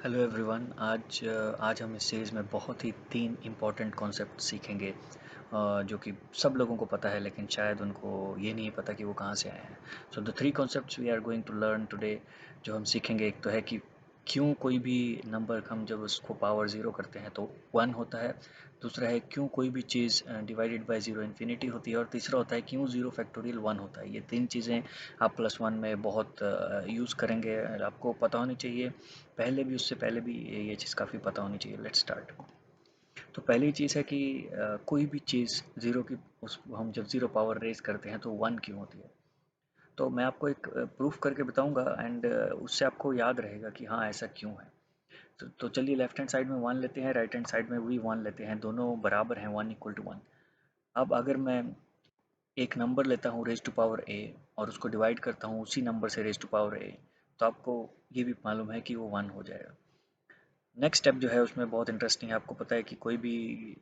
Hello everyone. आज हम इस सीरीज़ में बहुत ही 3 इम्पॉर्टेंट कॉन्सेप्ट सीखेंगे जो कि सब लोगों को पता है, लेकिन शायद उनको ये नहीं पता कि वो कहाँ से आए हैं। So the 3 concepts we are going to learn today, जो हम सीखेंगे, एक तो है कि क्यों कोई भी नंबर हम जब उसको पावर ज़ीरो करते हैं तो 1 होता है। दूसरा है क्यों कोई भी चीज़ डिवाइडेड बाय ज़ीरो इन्फिनिटी होती है। और तीसरा होता है क्यों ज़ीरो फैक्टोरियल 1 होता है। ये 3 चीज़ें आप +1 में बहुत यूज़ करेंगे, आपको पता होनी चाहिए। उससे पहले भी ये चीज़ काफ़ी पता होनी चाहिए। Let's start. तो पहली चीज़ है कि कोई भी चीज़ ज़ीरो की उस हम जब ज़ीरो पावर रेज करते हैं तो 1 क्यों होती है। तो मैं आपको एक प्रूफ करके बताऊंगा एंड उससे आपको याद रहेगा कि हाँ ऐसा क्यों है। तो चलिए, लेफ्ट हैंड साइड में 1 लेते हैं, राइट हैंड साइड में भी 1 लेते हैं, दोनों बराबर हैं, 1 = 1। अब अगर मैं एक नंबर लेता हूँ रेज टू पावर ए और उसको डिवाइड करता हूँ उसी नंबर से रेज टू पावर ए, तो आपको ये भी मालूम है कि वो 1 हो जाएगा। नेक्स्ट स्टेप जो है उसमें बहुत इंटरेस्टिंग है। आपको पता है कि कोई भी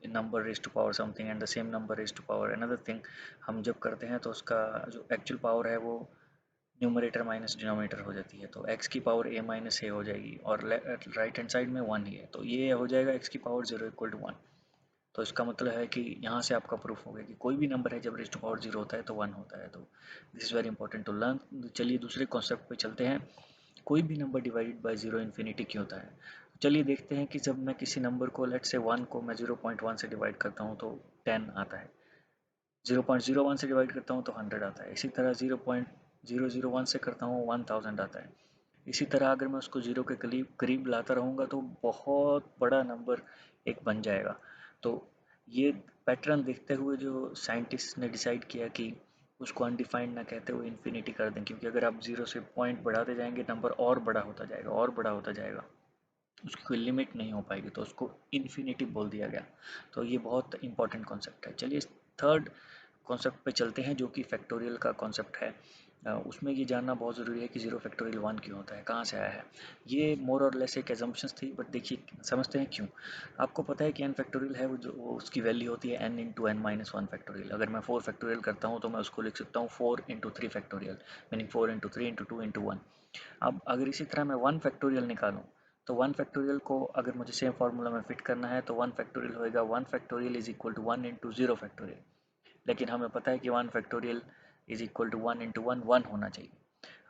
number raise to power something and the same number raise to power another thing हम जब करते हैं तो उसका जो एक्चुअल पावर है वो न्यूमरेटर माइनस डिनोमिनेटर हो जाती है। तो x की पावर a माइनस ए हो जाएगी और राइट हैंड साइड में 1 ही है, तो ये हो जाएगा x की पावर 0 = 1। तो इसका मतलब है कि यहाँ से आपका प्रूफ हो गया कि कोई भी नंबर है जब रेज टू पावर 0 होता है तो 1 होता है। तो this is very important to learn. चलिए दूसरे कॉन्सेप्ट पे चलते हैं। कोई भी number divided by zero infinity क्यों होता है। चलिए देखते हैं कि जब मैं किसी नंबर को, लेट्स से 1 को मैं 0.1 से डिवाइड करता हूँ तो 10 आता है। 0.01 से डिवाइड करता हूँ तो 100 आता है। इसी तरह 0.001 से करता हूँ 1000 आता है। इसी तरह अगर मैं उसको ज़ीरो के करीब करीब लाता रहूँगा तो बहुत बड़ा नंबर एक बन जाएगा। तो ये पैटर्न देखते हुए जो साइंटिस्ट ने डिसाइड किया कि उसको अनडिफाइंड ना कहते हुए इन्फिनिटी कर दें, क्योंकि अगर आप ज़ीरो से पॉइंट बढ़ाते जाएंगे नंबर और बड़ा होता जाएगा और बड़ा होता जाएगा, उसकी कोई लिमिट नहीं हो पाएगी, तो उसको इन्फिनिटी बोल दिया गया। तो ये बहुत इंपॉर्टेंट कॉन्सेप्ट है। चलिए थर्ड कॉन्सेप्ट पे चलते हैं जो कि फैक्टोरियल का कॉन्सेप्ट है। उसमें ये जानना बहुत ज़रूरी है कि 0 फैक्टोरियल 1 क्यों होता है, कहाँ से आया है। ये मोर और लेस एक एजम्पशंस थी, बट देखिए समझते हैं क्यों। आपको पता है कि n फैक्टोरियल है वो उसकी वैल्यू होती है n into n minus one factorial. अगर मैं 4 फैक्टोरियल करता हूँ तो मैं उसको लिख सकता हूँ 4 into 3 factorial, meaning 4 into 3 into 2 into 1। अब अगर इसी तरह मैं 1 फैक्टोरियल निकालूँ तो 1 फैक्टोरियल को अगर मुझे सेम फार्मूला में फिट करना है तो 1 फैक्टोरियल होएगा 1 factorial is equal to 1 into 0 factorial. लेकिन हमें पता है कि 1 factorial is equal to 1 into 1 1 होना चाहिए।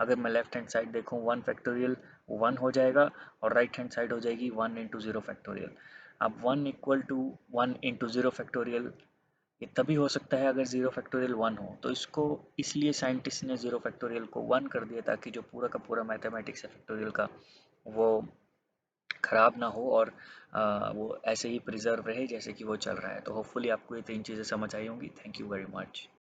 अगर मैं लेफ्ट हैंड साइड देखूँ 1 फैक्टोरियल 1 हो जाएगा और राइट हैंड साइड हो जाएगी 1 इंटू 0 फैक्टोरियल। अब 1 इक्वल टू 1 इंटू 0 फैक्टोरियल ये तभी हो सकता है अगर 0 फैक्टोरियल 1 हो। तो इसको इसलिए साइंटिस्ट ने 0 फैक्टोरियल को 1 कर दिया ताकि जो पूरा का पूरा मैथमेटिक्स है फैक्टोरियल का वो खराब ना हो और वो ऐसे ही प्रिजर्व रहे जैसे कि वो चल रहा है। तो होपफुली आपको ये 3 चीज़ें समझ आई होंगी। Thank you very much.